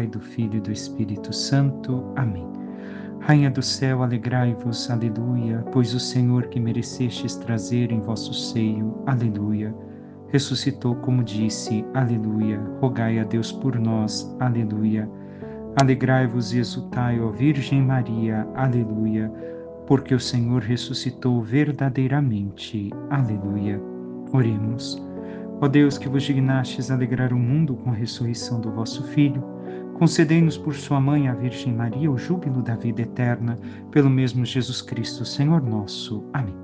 Pai, do Filho e do Espírito Santo. Amém. Rainha do céu, alegrai-vos, aleluia, pois o Senhor que merecestes trazer em vosso seio, aleluia, ressuscitou como disse, aleluia, rogai a Deus por nós, aleluia. Alegrai-vos e exultai, ó Virgem Maria, aleluia, porque o Senhor ressuscitou verdadeiramente, aleluia. Oremos. Ó Deus, que vos dignastes alegrar o mundo com a ressurreição do vosso Filho, concedei-nos por sua mãe, a Virgem Maria, o júbilo da vida eterna, pelo mesmo Jesus Cristo, Senhor nosso. Amém.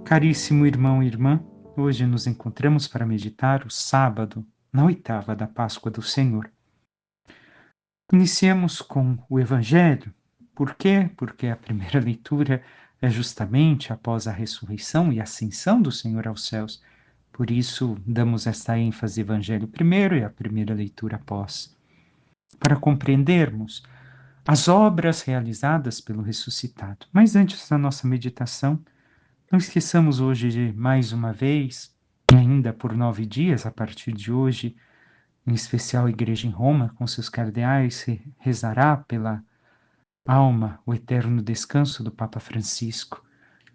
Caríssimo irmão e irmã, hoje nos encontramos para meditar o sábado, na oitava da Páscoa do Senhor. Iniciemos com o Evangelho. Por quê? Porque a primeira leitura é justamente após a ressurreição e ascensão do Senhor aos céus. Por isso, damos esta ênfase Evangelho primeiro e a primeira leitura após. Para compreendermos as obras realizadas pelo ressuscitado. Mas antes da nossa meditação, não esqueçamos hoje de, mais uma vez, e ainda por 9 dias a partir de hoje, em especial a Igreja em Roma, com seus cardeais, rezará pela alma, o eterno descanso do Papa Francisco,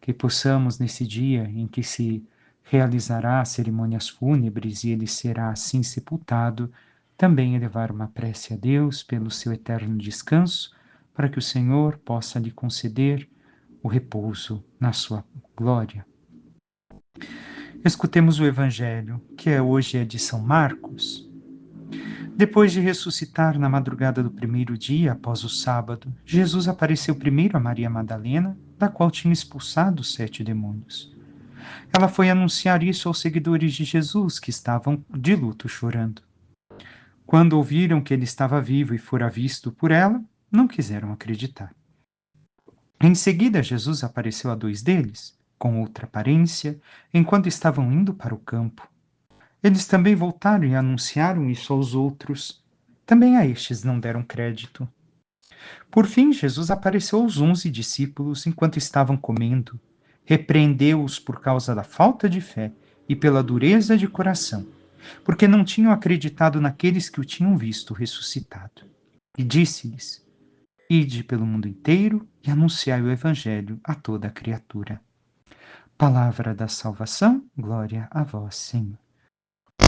que possamos nesse dia em que se realizará cerimônias fúnebres e ele será assim sepultado, também elevar uma prece a Deus pelo seu eterno descanso, para que o Senhor possa lhe conceder o repouso na sua glória. Escutemos o Evangelho, que hoje é de São Marcos. Depois de ressuscitar na madrugada do primeiro dia, após o sábado, Jesus apareceu primeiro a Maria Madalena, da qual tinha expulsado 7 demônios. Ela foi anunciar isso aos seguidores de Jesus, que estavam de luto chorando. Quando ouviram que ele estava vivo e fora visto por ela, não quiseram acreditar. Em seguida, Jesus apareceu a 2 deles, com outra aparência, enquanto estavam indo para o campo. Eles também voltaram e anunciaram isso aos outros. Também a estes não deram crédito. Por fim, Jesus apareceu aos 11 discípulos enquanto estavam comendo. Repreendeu-os por causa da falta de fé e pela dureza de coração, porque não tinham acreditado naqueles que o tinham visto ressuscitado. E disse-lhes: Ide pelo mundo inteiro e anunciai o Evangelho a toda a criatura. Palavra da salvação, glória a vós, Senhor.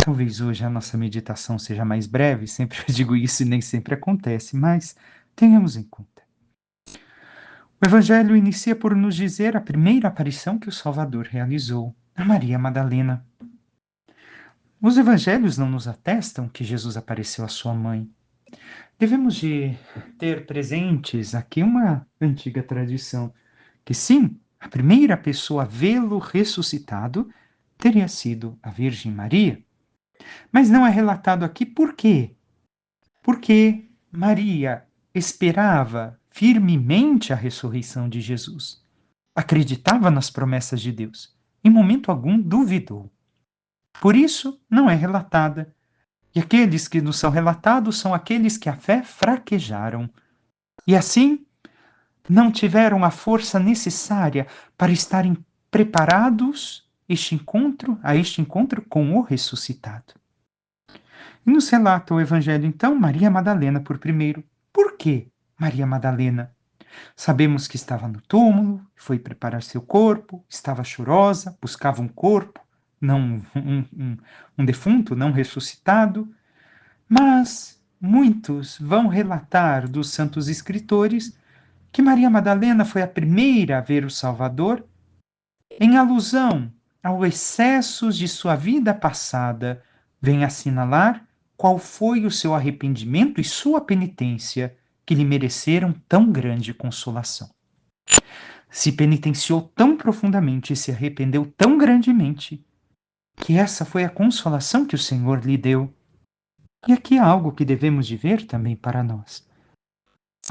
Talvez hoje a nossa meditação seja mais breve, sempre eu digo isso e nem sempre acontece, mas tenhamos em conta. O Evangelho inicia por nos dizer a primeira aparição que o Salvador realizou, a Maria Madalena. Os Evangelhos não nos atestam que Jesus apareceu à sua mãe. Devemos de ter presentes aqui uma antiga tradição, que sim, a primeira pessoa a vê-lo ressuscitado teria sido a Virgem Maria. Mas não é relatado aqui por quê? Porque Maria esperava firmemente a ressurreição de Jesus. Acreditava nas promessas de Deus. Em momento algum duvidou. Por isso, não é relatada. E aqueles que nos são relatados são aqueles que a fé fraquejaram. E assim, não tiveram a força necessária para estarem preparados a este encontro com o ressuscitado. E nos relata o Evangelho, então, Maria Madalena por primeiro. Por que Maria Madalena? Sabemos que estava no túmulo, foi preparar seu corpo, estava chorosa, buscava um corpo, não um defunto, não ressuscitado. Mas muitos vão relatar dos santos escritores que Maria Madalena foi a primeira a ver o Salvador em alusão aos excessos de sua vida passada, vem assinalar qual foi o seu arrependimento e sua penitência que lhe mereceram tão grande consolação. Se penitenciou tão profundamente e se arrependeu tão grandemente, que essa foi a consolação que o Senhor lhe deu. E aqui há algo que devemos de ver também para nós.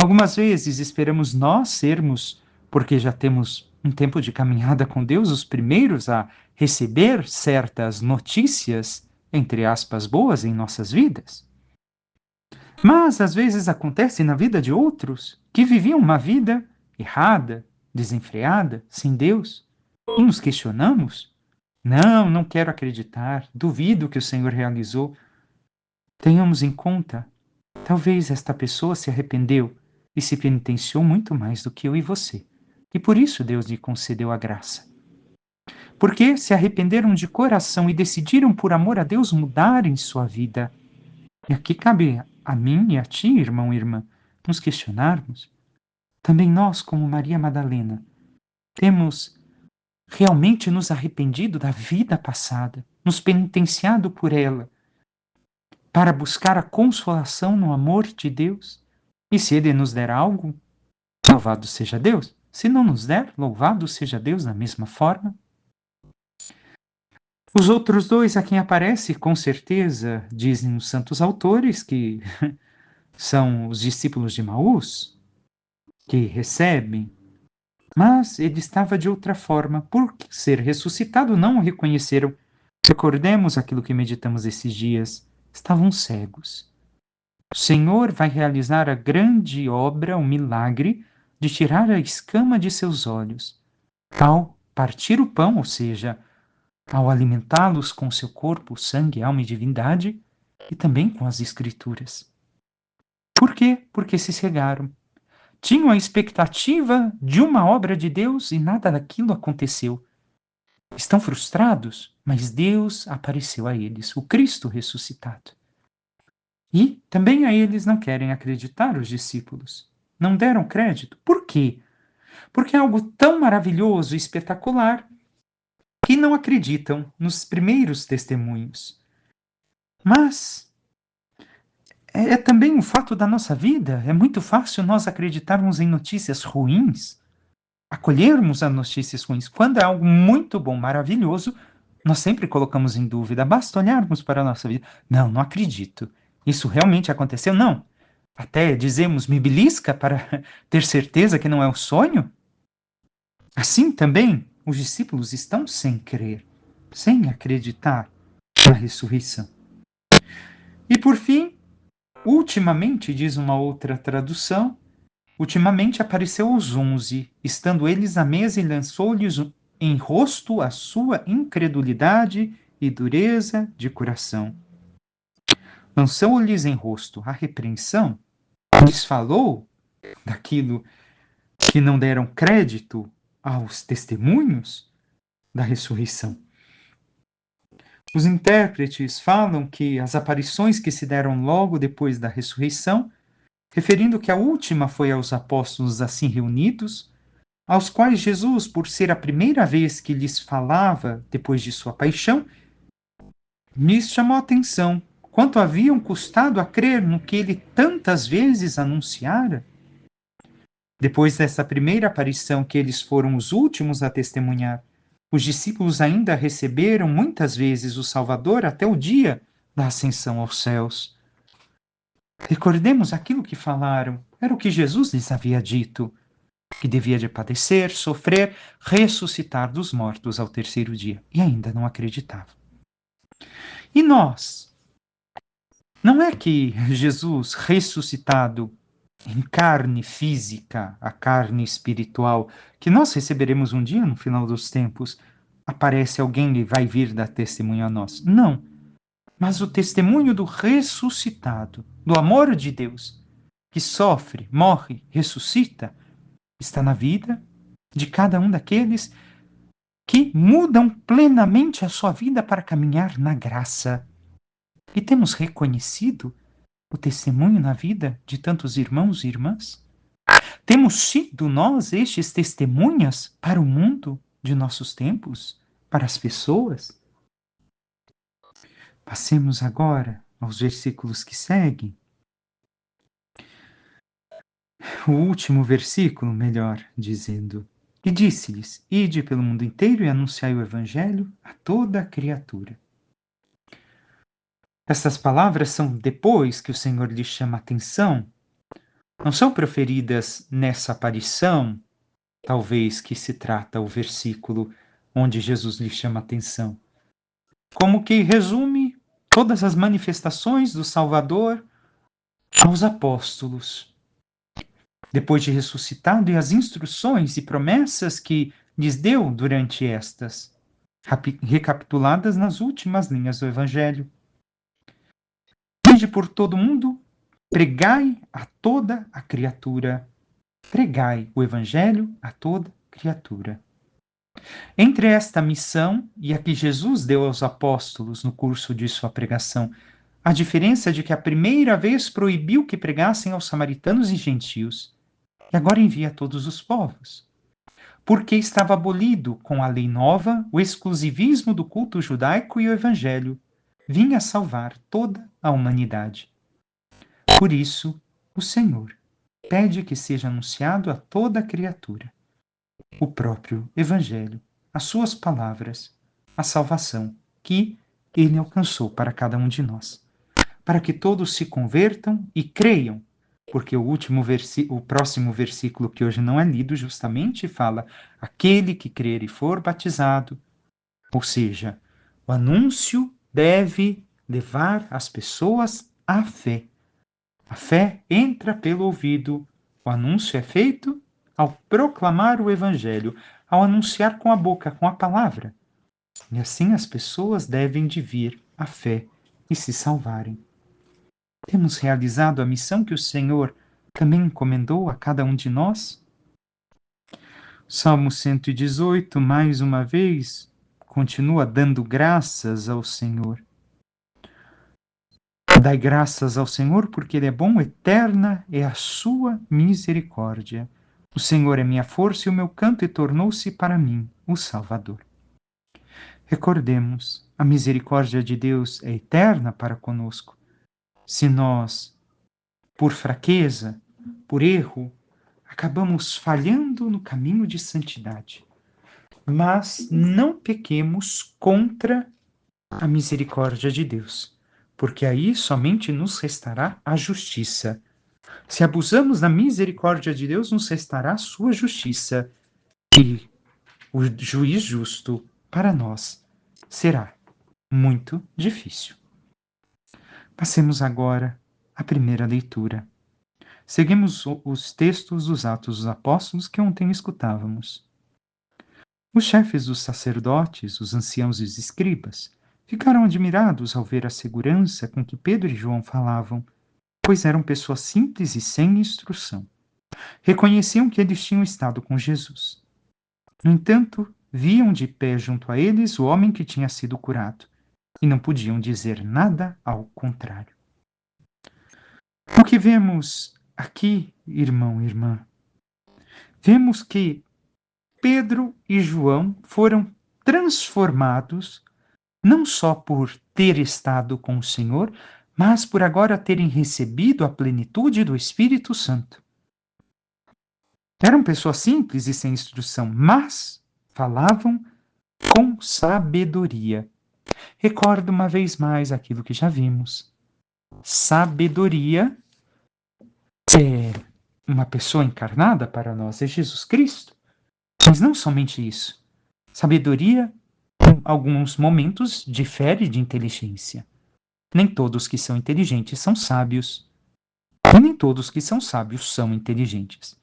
Algumas vezes esperamos nós sermos, porque já temos um tempo de caminhada com Deus, os primeiros a receber certas notícias, entre aspas, boas em nossas vidas. Mas às vezes acontece na vida de outros que viviam uma vida errada, desenfreada, sem Deus, e nos questionamos. Não quero acreditar, duvido que o Senhor realizou. Tenhamos em conta Talvez esta pessoa se arrependeu e se penitenciou muito mais do que eu e você. E por isso Deus lhe concedeu a graça. Porque se arrependeram de coração e decidiram, por amor a Deus, mudarem sua vida. E aqui cabe a mim e a ti, irmão e irmã, nos questionarmos. Também nós, como Maria Madalena, temos realmente nos arrependido da vida passada, nos penitenciado por ela, para buscar a consolação no amor de Deus? E se Ele nos der algo, louvado seja Deus. Se não nos der, louvado seja Deus da mesma forma. Os outros dois a quem aparece, com certeza, dizem os santos autores, que são os discípulos de Emaús, que recebem, mas ele estava de outra forma. Por ser ressuscitado, não o reconheceram. Recordemos aquilo que meditamos esses dias. Estavam cegos. O Senhor vai realizar a grande obra, o milagre, de tirar a escama de seus olhos. Ao partir o pão, ou seja, ao alimentá-los com seu corpo, sangue, alma e divindade, e também com as Escrituras. Por quê? Porque se cegaram. Tinham a expectativa de uma obra de Deus e nada daquilo aconteceu. Estão frustrados, mas Deus apareceu a eles, o Cristo ressuscitado. E também a eles não querem acreditar, os discípulos. Não deram crédito. Por quê? Porque é algo tão maravilhoso e espetacular que não acreditam nos primeiros testemunhos. Mas é também um fato da nossa vida. É muito fácil nós acreditarmos em notícias ruins, acolhermos as notícias ruins. Quando é algo muito bom, maravilhoso, nós sempre colocamos em dúvida. Basta olharmos para a nossa vida. Não, não acredito. Isso realmente aconteceu? Não. Até dizemos, me belisca para ter certeza que não é um sonho? Assim também, os discípulos estão sem crer, sem acreditar na ressurreição. E por fim, ultimamente, diz uma outra tradução, ultimamente apareceu aos 11, estando eles à mesa e lançou-lhes em rosto a sua incredulidade e dureza de coração. Lançou-lhes em rosto a repreensão, lhes falou daquilo que não deram crédito aos testemunhos da ressurreição. Os intérpretes falam que as aparições que se deram logo depois da ressurreição, referindo que a última foi aos apóstolos assim reunidos, aos quais Jesus, por ser a primeira vez que lhes falava depois de sua paixão, lhes chamou a atenção quanto haviam custado a crer no que ele tantas vezes anunciara. Depois dessa primeira aparição, que eles foram os últimos a testemunhar, os discípulos ainda receberam muitas vezes o Salvador até o dia da ascensão aos céus. Recordemos aquilo que falaram, era o que Jesus lhes havia dito, que devia de padecer, sofrer, ressuscitar dos mortos ao terceiro dia, e ainda não acreditavam. E nós? Não é que Jesus ressuscitado em carne física, a carne espiritual, que nós receberemos um dia no final dos tempos, aparece alguém e vai vir dar testemunho a nós. Não. Mas o testemunho do ressuscitado, do amor de Deus, que sofre, morre, ressuscita, está na vida de cada um daqueles que mudam plenamente a sua vida para caminhar na graça. E temos reconhecido o testemunho na vida de tantos irmãos e irmãs? Temos sido nós estes testemunhas para o mundo de nossos tempos, para as pessoas? Passemos agora aos versículos que seguem. O último versículo, melhor dizendo. E disse-lhes: Ide pelo mundo inteiro e anunciai o evangelho a toda a criatura. Essas palavras são depois que o Senhor lhes chama a atenção. Não são proferidas nessa aparição, talvez que se trata o versículo onde Jesus lhe chama a atenção. Como que resume todas as manifestações do Salvador aos apóstolos. Depois de ressuscitado, e as instruções e promessas que lhes deu durante estas, recapituladas nas últimas linhas do Evangelho. Ide por todo mundo pregai a toda a criatura. Pregai o Evangelho a toda criatura. Entre esta missão e a que Jesus deu aos apóstolos no curso de sua pregação, a diferença é de que a primeira vez proibiu que pregassem aos samaritanos e gentios, e agora envia a todos os povos. Porque estava abolido com a lei nova o exclusivismo do culto judaico e o Evangelho vinha salvar toda a humanidade. Por isso, o Senhor pede que seja anunciado a toda a criatura o próprio Evangelho, as suas palavras, a salvação que ele alcançou para cada um de nós, para que todos se convertam e creiam, porque o próximo versículo que hoje não é lido justamente fala: aquele que crer e for batizado, ou seja, o anúncio deve levar as pessoas à fé. A fé entra pelo ouvido, o anúncio é feito ao proclamar o Evangelho, ao anunciar com a boca, com a palavra. E assim as pessoas devem de vir à fé e se salvarem. Temos realizado a missão que o Senhor também encomendou a cada um de nós? Salmo 118, mais uma vez, continua dando graças ao Senhor. Dai graças ao Senhor, porque Ele é bom, eterna é a sua misericórdia. O Senhor é minha força e o meu canto, e tornou-se para mim o Salvador. Recordemos, a misericórdia de Deus é eterna para conosco. Se nós, por fraqueza, por erro, acabamos falhando no caminho de santidade, mas não pequemos contra a misericórdia de Deus, porque aí somente nos restará a justiça. Se abusamos da misericórdia de Deus, nos restará a sua justiça, e o juiz justo para nós será muito difícil. Passemos agora à primeira leitura. Seguimos os textos dos Atos dos Apóstolos que ontem escutávamos. Os chefes dos sacerdotes, os anciãos e os escribas, ficaram admirados ao ver a segurança com que Pedro e João falavam, pois eram pessoas simples e sem instrução. Reconheciam que eles tinham estado com Jesus. No entanto, viam de pé junto a eles o homem que tinha sido curado, e não podiam dizer nada ao contrário. O que vemos aqui, irmão e irmã? Vemos que Pedro e João foram transformados não só por ter estado com o Senhor, mas por agora terem recebido a plenitude do Espírito Santo. Eram pessoas simples e sem instrução, mas falavam com sabedoria. Recordo uma vez mais aquilo que já vimos. Sabedoria é uma pessoa encarnada para nós, é Jesus Cristo. Mas não somente isso. Sabedoria, em alguns momentos, difere de inteligência. Nem todos que são inteligentes são sábios. E nem todos que são sábios são inteligentes.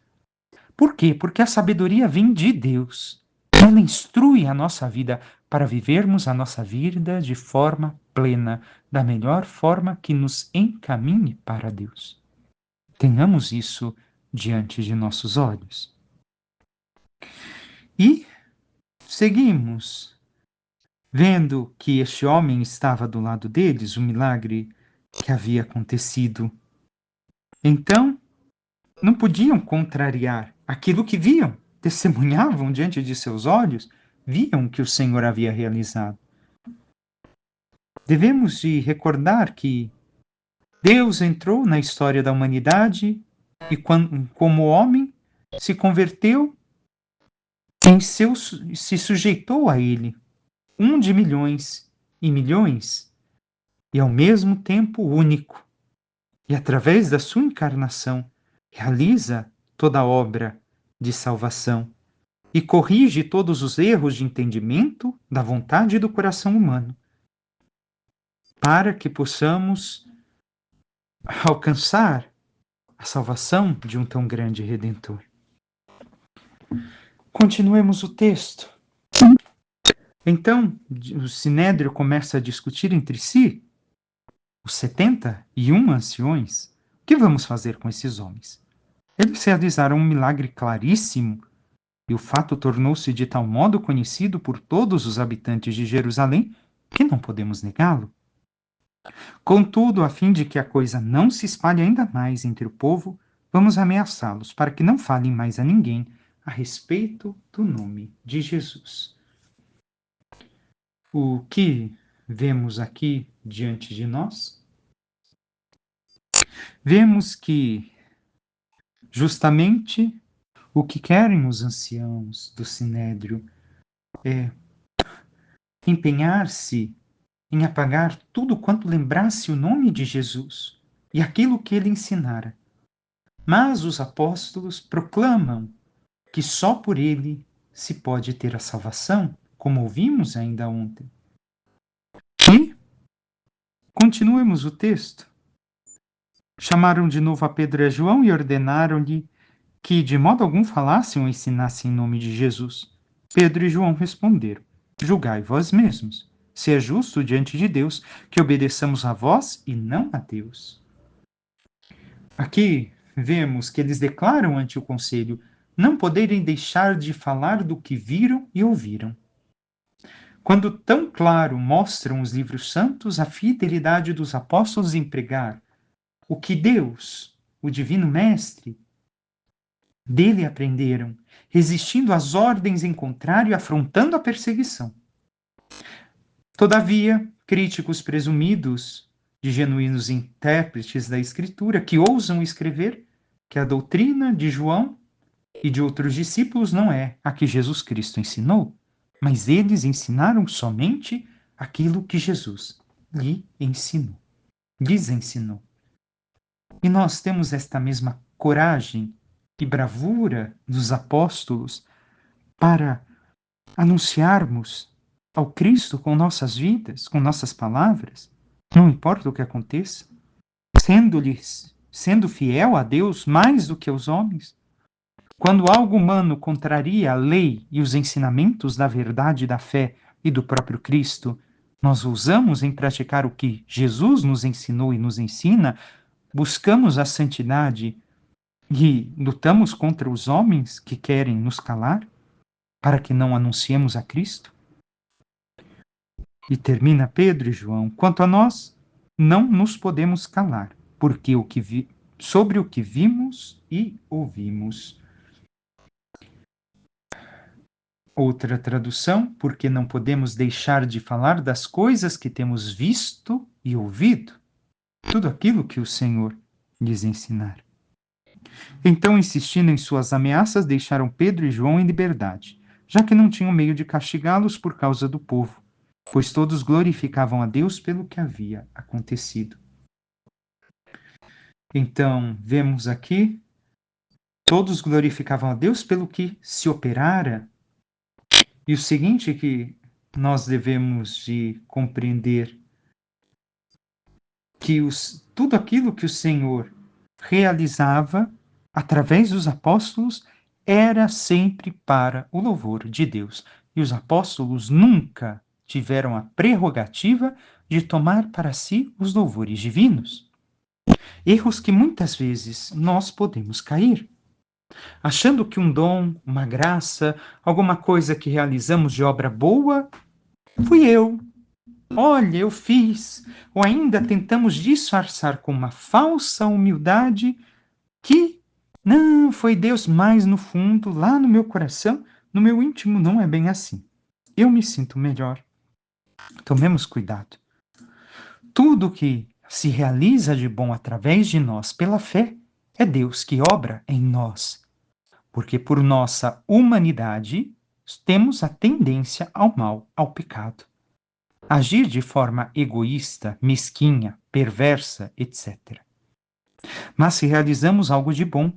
Por quê? Porque a sabedoria vem de Deus. Ela instrui a nossa vida para vivermos a nossa vida de forma plena, da melhor forma que nos encaminhe para Deus. Tenhamos isso diante de nossos olhos. E seguimos, vendo que este homem estava do lado deles, o milagre que havia acontecido. Então, não podiam contrariar aquilo que viam, testemunhavam diante de seus olhos, viam que o Senhor havia realizado. Devemos de recordar que Deus entrou na história da humanidade e, como homem, se converteu se sujeitou a ele, um de milhões e milhões, e ao mesmo tempo único. E através da sua encarnação, realiza toda a obra de salvação e corrige todos os erros de entendimento da vontade e do coração humano, para que possamos alcançar a salvação de um tão grande Redentor. Continuemos o texto. Então, o Sinédrio começa a discutir entre si, os 71 anciões, que vamos fazer com esses homens? Eles realizaram um milagre claríssimo e o fato tornou-se de tal modo conhecido por todos os habitantes de Jerusalém que não podemos negá-lo. Contudo, a fim de que a coisa não se espalhe ainda mais entre o povo, vamos ameaçá-los para que não falem mais a ninguém a respeito do nome de Jesus. O que vemos aqui diante de nós? Vemos que justamente o que querem os anciãos do Sinédrio é empenhar-se em apagar tudo quanto lembrasse o nome de Jesus e aquilo que ele ensinara. Mas os apóstolos proclamam que só por ele se pode ter a salvação, como ouvimos ainda ontem. E continuemos o texto. Chamaram de novo a Pedro e a João e ordenaram-lhe que de modo algum falassem ou ensinassem em nome de Jesus. Pedro e João responderam: Julgai vós mesmos, se é justo diante de Deus que obedeçamos a vós e não a Deus. Aqui vemos que eles declaram ante o conselho não poderem deixar de falar do que viram e ouviram. Quando tão claro mostram os livros santos a fidelidade dos apóstolos em pregar o que Deus, o Divino Mestre, dele aprenderam, resistindo às ordens em contrário e afrontando a perseguição. Todavia, críticos presumidos de genuínos intérpretes da Escritura que ousam escrever que a doutrina de João e de outros discípulos não é a que Jesus Cristo ensinou, mas eles ensinaram somente aquilo que Jesus lhes ensinou. E nós temos esta mesma coragem e bravura dos apóstolos para anunciarmos ao Cristo com nossas vidas, com nossas palavras, não importa o que aconteça, sendo fiel a Deus mais do que aos homens. Quando algo humano contraria a lei e os ensinamentos da verdade, da fé e do próprio Cristo, nós ousamos em praticar o que Jesus nos ensinou e nos ensina, buscamos a santidade e lutamos contra os homens que querem nos calar para que não anunciemos a Cristo? E termina Pedro e João: quanto a nós, não nos podemos calar, porque sobre o que vimos e ouvimos. Outra tradução: porque não podemos deixar de falar das coisas que temos visto e ouvido. Tudo aquilo que o Senhor lhes ensinar. Então, insistindo em suas ameaças, deixaram Pedro e João em liberdade, já que não tinham meio de castigá-los por causa do povo, pois todos glorificavam a Deus pelo que havia acontecido. Então, vemos aqui, todos glorificavam a Deus pelo que se operara. E o seguinte que nós devemos de compreender, que tudo aquilo que o Senhor realizava através dos apóstolos era sempre para o louvor de Deus. E os apóstolos nunca tiveram a prerrogativa de tomar para si os louvores divinos. Erros que muitas vezes nós podemos cair, achando que um dom, uma graça, alguma coisa que realizamos de obra boa, fui eu. Olha, eu fiz. Ou ainda tentamos disfarçar com uma falsa humildade que não foi Deus, mas no fundo, lá no meu coração, no meu íntimo, não é bem assim. Eu me sinto melhor. Tomemos cuidado. Tudo que se realiza de bom através de nós pela fé é Deus que obra em nós. Porque por nossa humanidade temos a tendência ao mal, ao pecado. Agir de forma egoísta, mesquinha, perversa, etc. Mas se realizamos algo de bom,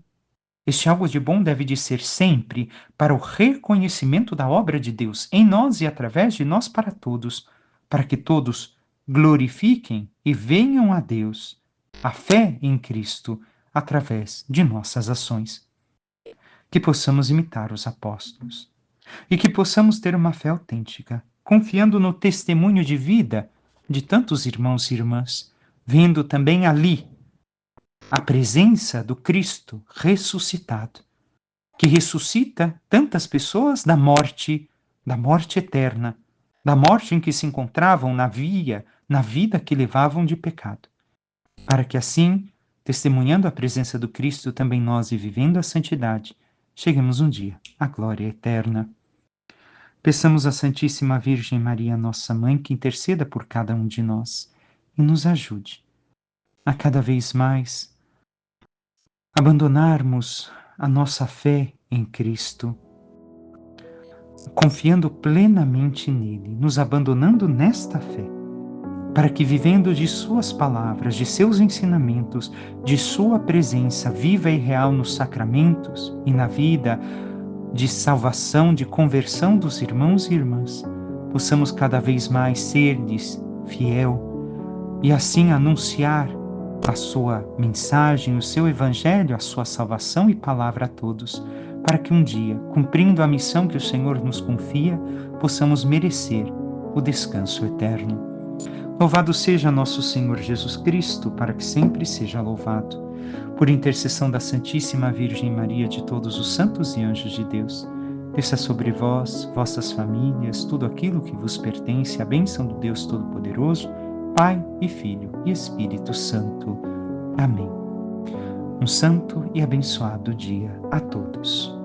este algo de bom deve de ser sempre para o reconhecimento da obra de Deus em nós e através de nós para todos, para que todos glorifiquem e venham a Deus, a fé em Cristo, através de nossas ações. Que possamos imitar os apóstolos e que possamos ter uma fé autêntica, confiando no testemunho de vida de tantos irmãos e irmãs, vendo também ali a presença do Cristo ressuscitado, que ressuscita tantas pessoas da morte eterna, da morte em que se encontravam na vida que levavam de pecado, para que assim, testemunhando a presença do Cristo, também nós e vivendo a santidade, cheguemos um dia à glória eterna. Peçamos à Santíssima Virgem Maria, nossa Mãe, que interceda por cada um de nós e nos ajude a cada vez mais abandonarmos a nossa fé em Cristo, confiando plenamente nele, nos abandonando nesta fé, para que, vivendo de suas palavras, de seus ensinamentos, de sua presença viva e real nos sacramentos e na vida de salvação, de conversão dos irmãos e irmãs, possamos cada vez mais ser-lhes fiel e assim anunciar a sua mensagem, o seu evangelho, a sua salvação e palavra a todos, para que um dia, cumprindo a missão que o Senhor nos confia, possamos merecer o descanso eterno. Louvado seja nosso Senhor Jesus Cristo, para que sempre seja louvado. Por intercessão da Santíssima Virgem Maria, de todos os santos e anjos de Deus, desça sobre vós, vossas famílias, tudo aquilo que vos pertence, a bênção do Deus Todo-Poderoso, Pai e Filho e Espírito Santo. Amém. Um santo e abençoado dia a todos.